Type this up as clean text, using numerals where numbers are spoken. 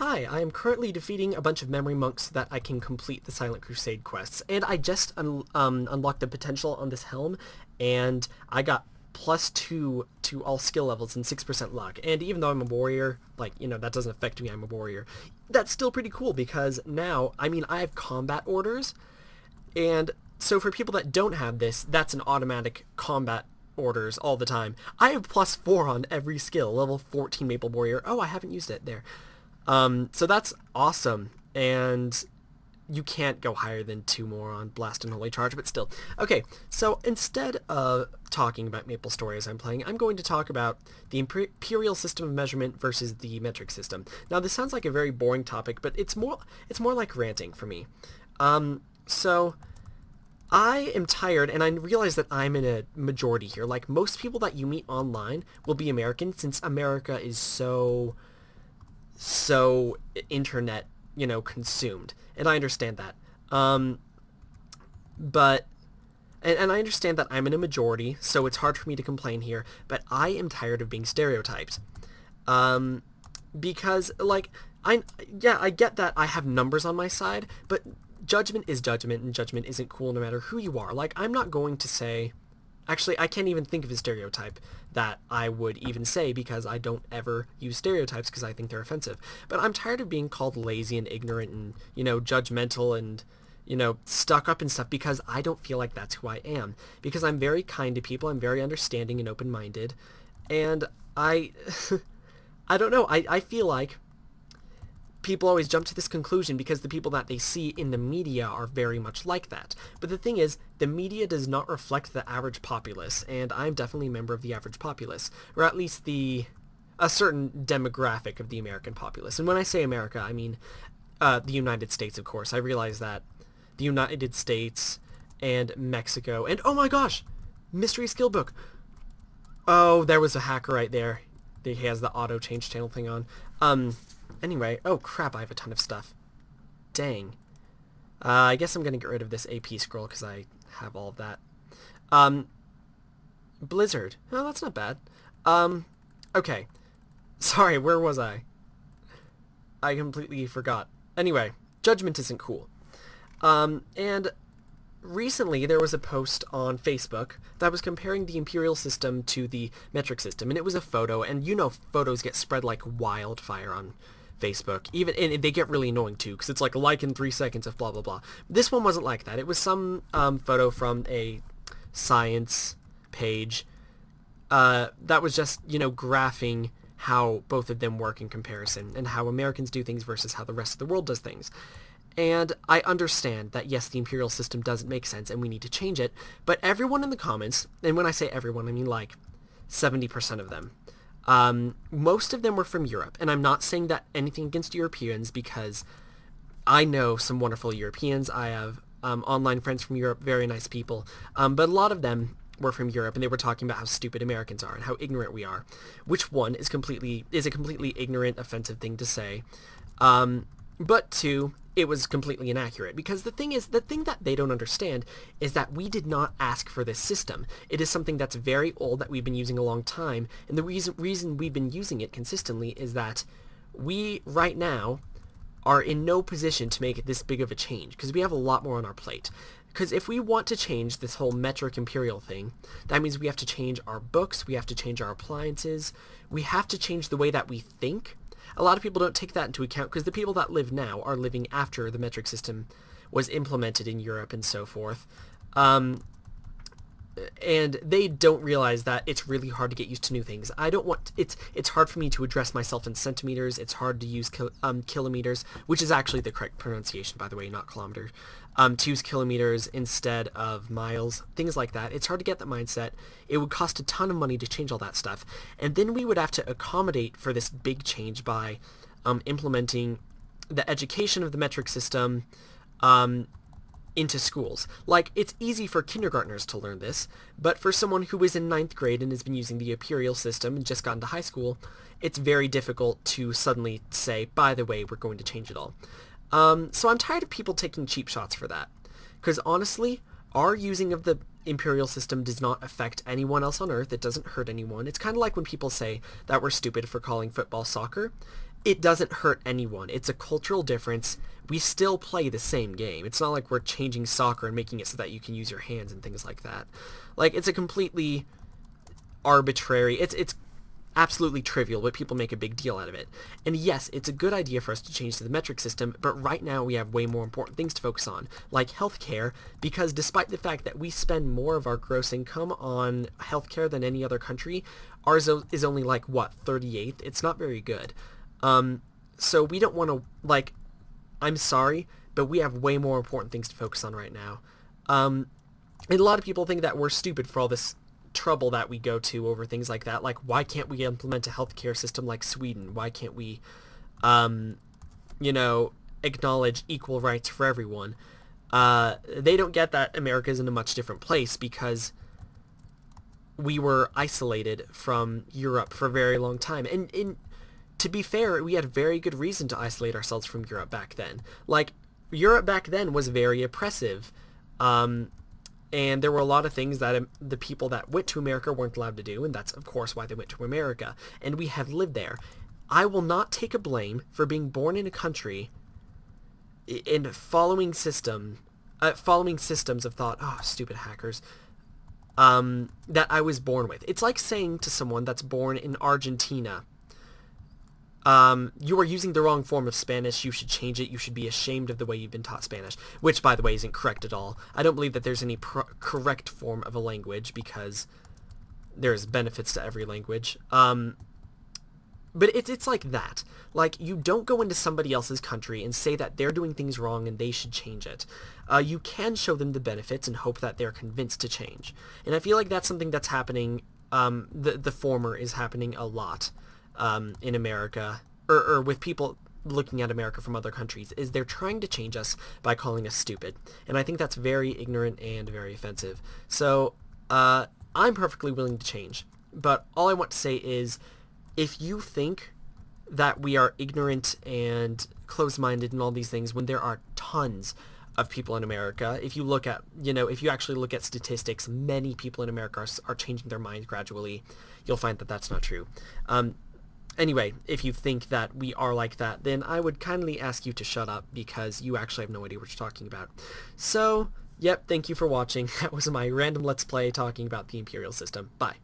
Hi, I am currently defeating a bunch of memory monks so that I can complete the Silent Crusade quests, and I just unlocked the potential on this helm, and I got +2 to all skill levels and 6% luck. And even though I'm a warrior, that doesn't affect me, I'm a warrior. That's still pretty cool because now, I have combat orders, and so for people that don't have this, that's an automatic combat orders all the time. I have +4 on every skill, level 14 Maple Warrior. Oh, I haven't used it there. So that's awesome, and you can't go higher than 2 more on Blast and Holy Charge, but still. Okay, so instead of talking about Maplestory as I'm playing, I'm going to talk about the Imperial system of measurement versus the metric system. Now, this sounds like a very boring topic, but it's more like ranting for me. So I am tired, and I realize that I'm in a majority here. Like, most people that you meet online will be American, since America is so internet, consumed. And I understand that. But I understand that I'm in a majority, so it's hard for me to complain here, but I am tired of being stereotyped. Because, I get that I have numbers on my side, but judgment is judgment, and judgment isn't cool no matter who you are. Like, I'm not going to say... Actually, I can't even think of a stereotype that I would even say because I don't ever use stereotypes because I think they're offensive. But I'm tired of being called lazy and ignorant and, judgmental and, stuck up and stuff because I don't feel like that's who I am. Because I'm very kind to people, I'm very understanding and open-minded, and I don't know, I feel like people always jump to this conclusion because the people that they see in the media are very much like that. But the thing is, the media does not reflect the average populace, and I'm definitely a member of the average populace, or at least a certain demographic of the American populace. And when I say America, I mean the United States, of course. I realize that the United States and Mexico, and oh my gosh, mystery skill book. Oh, there was a hacker right there. He has the auto change channel thing on. Anyway, oh crap, I have a ton of stuff. Dang. I guess I'm going to get rid of this AP scroll because I have all of that. Blizzard. Oh, that's not bad. Okay. Sorry, where was I? I completely forgot. Anyway, judgment isn't cool. And recently there was a post on Facebook that was comparing the Imperial system to the metric system, and it was a photo, and photos get spread like wildfire on Facebook, and they get really annoying too, because it's like in 3 seconds of blah blah blah. This one wasn't like that. It was some photo from a science page that was just, graphing how both of them work in comparison, and how Americans do things versus how the rest of the world does things. And I understand that, yes, the Imperial system doesn't make sense and we need to change it, but everyone in the comments, and when I say everyone, I mean like 70% of them, most of them were from Europe, and I'm not saying that anything against Europeans because I know some wonderful Europeans. I have online friends from Europe, very nice people, but a lot of them were from Europe, and they were talking about how stupid Americans are and how ignorant we are, which one is a completely ignorant, offensive thing to say, but two, it was completely inaccurate, because the thing that they don't understand is that we did not ask for this system. It is something that's very old that we've been using a long time, and the reason we've been using it consistently is that we, right now, are in no position to make it this big of a change, because we have a lot more on our plate. Because if we want to change this whole metric imperial thing, that means we have to change our books, we have to change our appliances, we have to change the way that we think. A lot of people don't take that into account because the people that live now are living after the metric system was implemented in Europe and so forth. And they don't realize that it's really hard to get used to new things. It's hard for me to address myself in centimeters. It's hard to use kilometers, which is actually the correct pronunciation, by the way, not kilometer. To use kilometers instead of miles, things like that. It's hard to get that mindset. It would cost a ton of money to change all that stuff. And then we would have to accommodate for this big change by implementing the education of the metric system into schools. Like, it's easy for kindergartners to learn this, but for someone who is in 9th grade and has been using the Imperial system and just gotten to high school, it's very difficult to suddenly say, by the way, we're going to change it all. So I'm tired of people taking cheap shots for that. Because honestly, our using of the Imperial system does not affect anyone else on Earth. It doesn't hurt anyone. It's kind of like when people say that we're stupid for calling football soccer. it doesn't hurt anyone. It's a cultural difference. We still play the same game. It's not like we're changing soccer and making it so that you can use your hands and things like that. Like, it's a completely arbitrary, it's absolutely trivial, but people make a big deal out of it. And yes, it's a good idea for us to change to the metric system, but right now we have way more important things to focus on, like healthcare, because despite the fact that we spend more of our gross income on healthcare than any other country, ours is only like, what, 38th? It's not very good. So we don't want to, like, I'm sorry, but we have way more important things to focus on right now. And a lot of people think that we're stupid for all this trouble that we go to over things like that. Like, why can't we implement a healthcare system like Sweden? Why can't we, you know, acknowledge equal rights for everyone? They don't get that America's in a much different place because we were isolated from Europe for a very long time. And to be fair, we had very good reason to isolate ourselves from Europe back then. Like, Europe back then was very oppressive. And there were a lot of things that the people that went to America weren't allowed to do, and that's, of course, why they went to America. And we have lived there. I will not take a blame for being born in a country and following systems of thought, oh, stupid hackers, that I was born with. It's like saying to someone that's born in Argentina, you are using the wrong form of Spanish, you should change it, you should be ashamed of the way you've been taught Spanish, which, by the way, isn't correct at all. I don't believe that there's any correct form of a language, because there's benefits to every language. But it's like that. Like, you don't go into somebody else's country and say that they're doing things wrong and they should change it. You can show them the benefits and hope that they're convinced to change. And I feel like that's something that's happening, the former is happening a lot. In America, or with people looking at America from other countries, is they're trying to change us by calling us stupid. And I think that's very ignorant and very offensive. So, I'm perfectly willing to change. But all I want to say is, if you think that we are ignorant and closed-minded and all these things, when there are tons of people in America, if you look at, if you actually look at statistics, many people in America are changing their minds gradually, you'll find that that's not true. Anyway, if you think that we are like that, then I would kindly ask you to shut up, because you actually have no idea what you're talking about. So, yep, thank you for watching. That was my random Let's Play talking about the Imperial system. Bye.